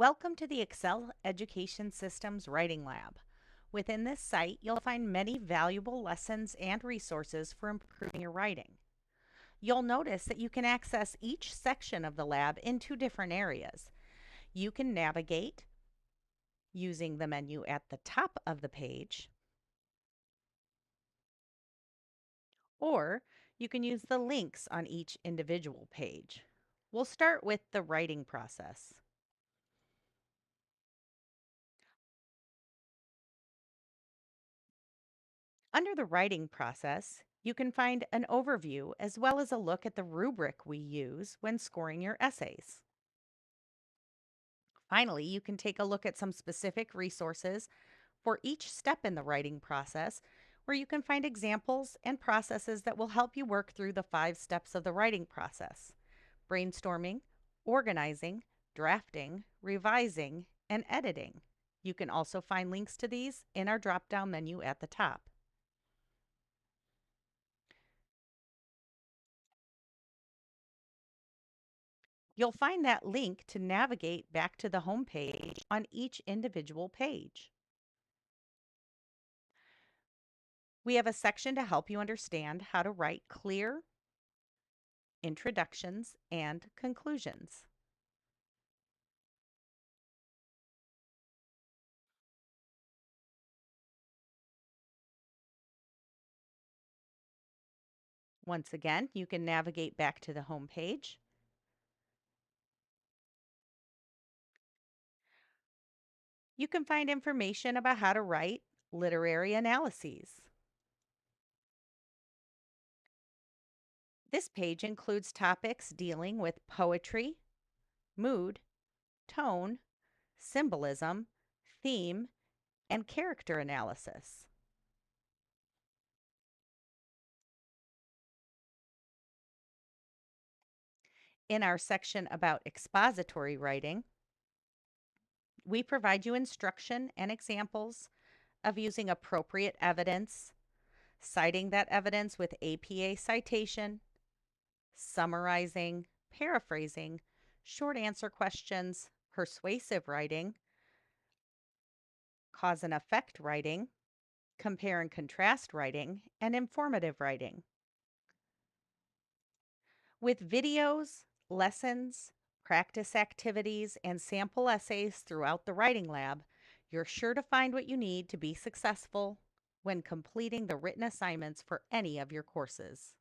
Welcome to the Excel Education Systems Writing Lab. Within this site, you'll find many valuable lessons and resources for improving your writing. You'll notice that you can access each section of the lab in two different areas. You can navigate using the menu at the top of the page, or you can use the links on each individual page. We'll start with the writing process. Under the writing process, you can find an overview as well as a look at the rubric we use when scoring your essays. Finally, you can take a look at some specific resources for each step in the writing process, where you can find examples and processes that will help you work through the 5 steps of the writing process: brainstorming, organizing, drafting, revising, and editing. You can also find links to these in our drop down menu at the top. You'll find that link to navigate back to the home page on each individual page. We have a section to help you understand how to write clear introductions and conclusions. Once again, you can navigate back to the home page. You can find information about how to write literary analyses. This page includes topics dealing with poetry, mood, tone, symbolism, theme, and character analysis. In our section about expository writing, we provide you instruction and examples of using appropriate evidence, citing that evidence with APA citation, summarizing, paraphrasing, short answer questions, persuasive writing, cause and effect writing, compare and contrast writing, and informative writing. With videos, lessons, practice activities, and sample essays throughout the writing lab, you're sure to find what you need to be successful when completing the written assignments for any of your courses.